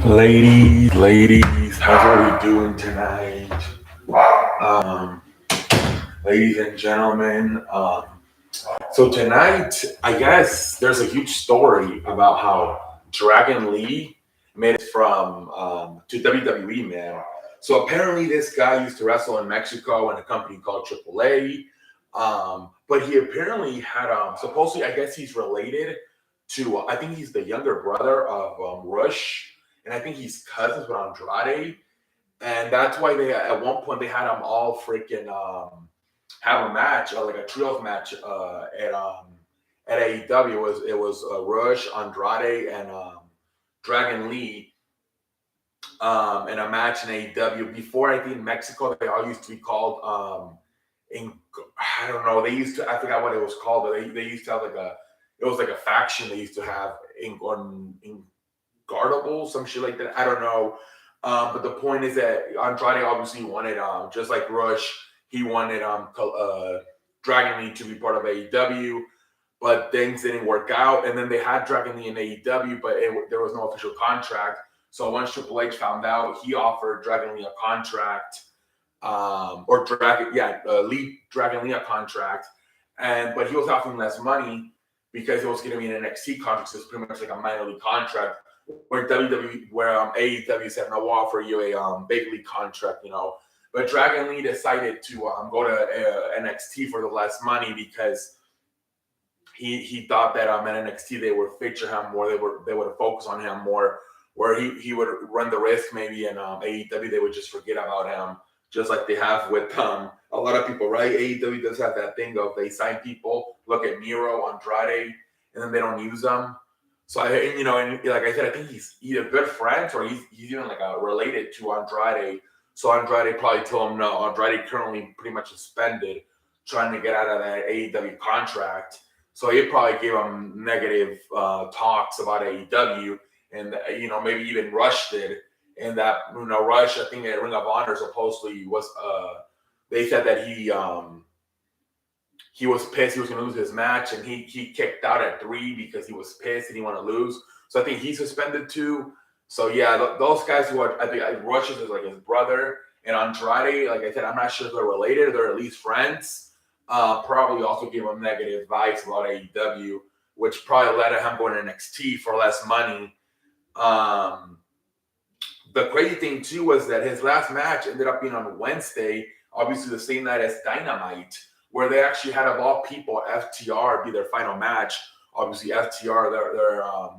Ladies, how's we doing tonight? Um, Ladies and gentlemen, so tonight, I guess there's a huge story about how Dragon Lee made it from to WWE, man. So apparently, this guy used to wrestle in Mexico in a company called AAA. But he apparently had supposedly, I guess he's related to. I think he's the younger brother of Rush, and I think he's cousins with Andrade, and that's why they at one point they had them all freaking have a match, like a trios match at AEW. It was Rush, Andrade, and Dragon Lee in a match in AEW. Before, I think in Mexico they all used to be called in I don't know, they used to, I forgot what it was called, but they used to have like a, it was like a faction they used to have in Guardable, some shit like that. I don't know. But the point is that Andrade obviously wanted, just like Rush, he wanted Dragon Lee to be part of AEW, but things didn't work out. And then they had Dragon Lee in AEW, but there was no official contract. So once Triple H found out, he offered Dragon Lee a contract, Lee Dragon Lee a contract, but he was offering less money because it was going to be an NXT contract, so it's pretty much like a minor league contract. Where AEW said, "No, we'll offer you a big league contract," But Dragon Lee decided to go to NXT for the less money because he thought that at NXT they would feature him more, they would focus on him more, where he would run the risk maybe in AEW they would just forget about him, just like they have with a lot of people, right? AEW does have that thing of they sign people, look at Miro, Andrade, and then they don't use them. So and like I said, I think he's either good friends or he's even like related to Andrade. So Andrade probably told him no. Andrade currently pretty much suspended, trying to get out of that AEW contract. So he probably gave him negative talks about AEW, and maybe even Rush did. And that Rush, I think at Ring of Honor supposedly was they said that he was pissed he was going to lose his match, and he kicked out at 3 because he was pissed and he wanted to lose. So I think he's suspended too. So yeah, those guys who are, I think Rush is like his brother, and Andrade, like I said, I'm not sure if they're related. They're at least friends. Probably also gave him negative vibes about AEW, which probably led to him going to NXT for less money. The crazy thing too was that his last match ended up being on Wednesday, obviously the same night as Dynamite, where they actually had, of all people, FTR be their final match. Obviously, FTR,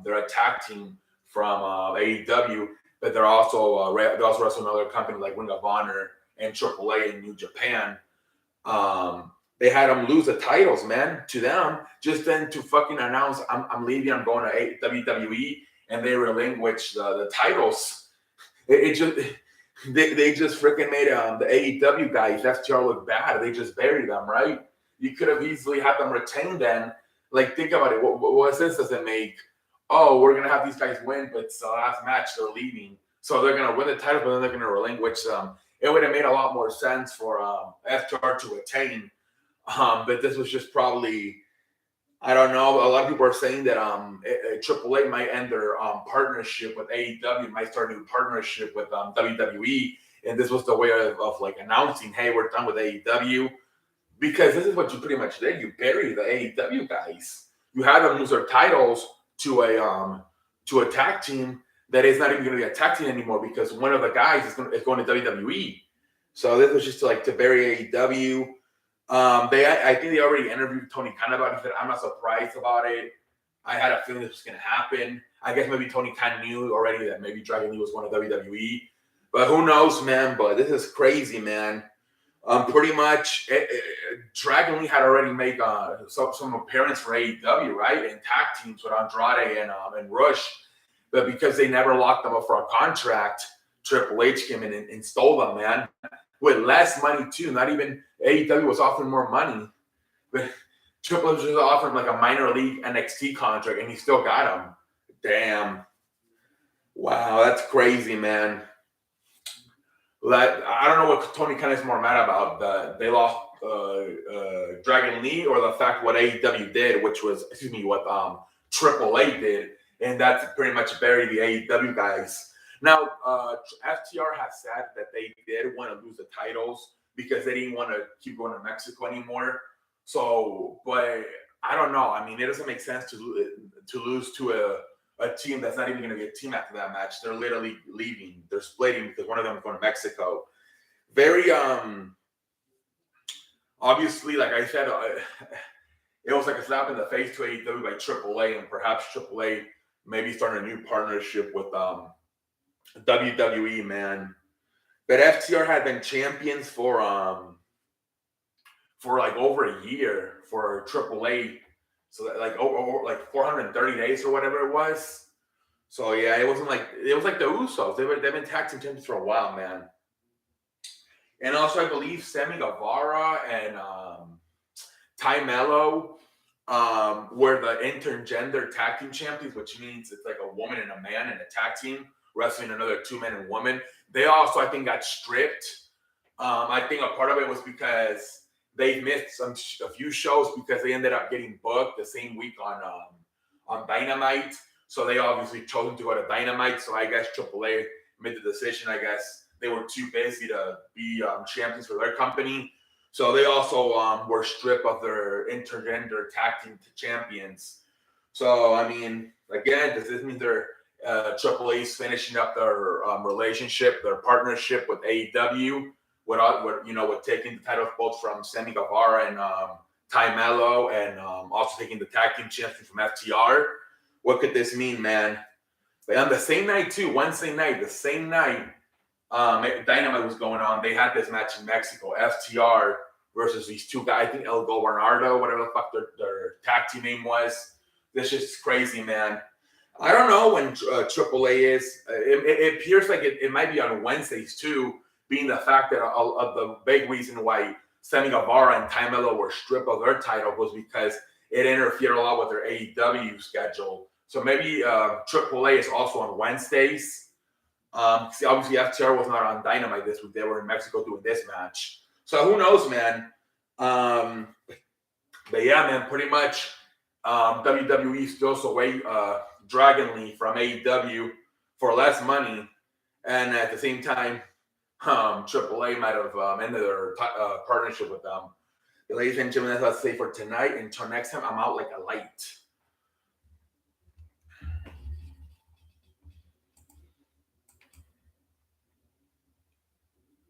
they're a tag team from AEW, but they're also wrestle another company like Ring of Honor and AAA in New Japan. They had them lose the titles, man, to them, just then to fucking announce, I'm leaving, I'm going to WWE, and they relinquish the titles. They just freaking made the AEW guys, FTR, look bad. They just buried them, right? You could have easily had them retain then. Like, think about it. What sense does it make? Oh, we're going to have these guys win, but it's the last match, they're leaving. So they're going to win the title, but then they're going to relinquish them. It would have made a lot more sense for FTR to retain. But this was just probably, I don't know. A lot of people are saying that AAA might end their partnership with AEW, might start a new partnership with WWE, and this was the way of like announcing, hey, we're done with AEW, because this is what you pretty much did. You buried the AEW guys. You had them lose their titles to a tag team that is not even going to be a tag team anymore because one of the guys is going to WWE. So this was just to bury AEW. I think they already interviewed Tony Khan about it. He said, I'm not surprised about it. I had a feeling this was going to happen. I guess maybe Tony Khan knew already that maybe Dragon Lee was going to WWE. But who knows, man? But this is crazy, man. Pretty much, Dragon Lee had already made some appearance for AEW, right? And tag teams with Andrade and Rush. But because they never locked them up for a contract, Triple H came in and stole them, man. With less money, too. Not even AEW was offering more money. But Triple H was offering like a minor league NXT contract, and he still got him. Damn. Wow, that's crazy, man. I don't know what Tony Khan is more mad about. They lost Dragon Lee, or the fact what AEW did, which was, what Triple A did. And that's pretty much buried the AEW guys. Now, FTR has said that they did want to lose the titles because they didn't want to keep going to Mexico anymore. So, but I don't know. I mean, it doesn't make sense to lose to a team that's not even going to be a team after that match. They're literally leaving. They're splitting because one of them is going to Mexico. Very obviously, like I said, it was like a slap in the face to AEW by AAA, and perhaps AAA maybe starting a new partnership with WWE, man. But FTR had been champions for like over a year for AAA, so that, like over like 430 days or whatever it was. So yeah, it was like the Usos. They've been tag team champions for a while, man. And also, I believe Sammy Guevara and Ty Mello were the intergender tag team champions, which means it's like a woman and a man in a tag team wrestling another 2 men and woman. They also, I think, got stripped. I think a part of it was because they missed a few shows because they ended up getting booked the same week on Dynamite. So they obviously chosen to go to Dynamite. So I guess AAA made the decision. I guess they were too busy to be champions for their company. So they also were stripped of their intergender tag team champions. So, I mean, again, does this mean they're AAA's finishing up their relationship, their partnership with AEW, with taking the titles both from Sammy Guevara and Ty Mello, and also taking the tag team champions from FTR? What could this mean, man? But on the same night, too, Wednesday night, the same night, Dynamite was going on. They had this match in Mexico, FTR versus these two guys. I think El Gobernador, whatever the fuck their tag team name was. This is crazy, man. I don't know when AAA is. It appears like it might be on Wednesdays too, being the fact that the big reason why Sammy Guevara and Ty Mello were stripped of their title was because it interfered a lot with their AEW schedule. So maybe AAA is also on Wednesdays. Obviously, FTR was not on Dynamite this week. They were in Mexico doing this match. So who knows, man? But yeah, man, pretty much WWE still away Dragon Lee from AEW for less money. And at the same time, AAA might have ended their partnership with them. Ladies and gentlemen, that's what I say for tonight. Until next time, I'm out like a light.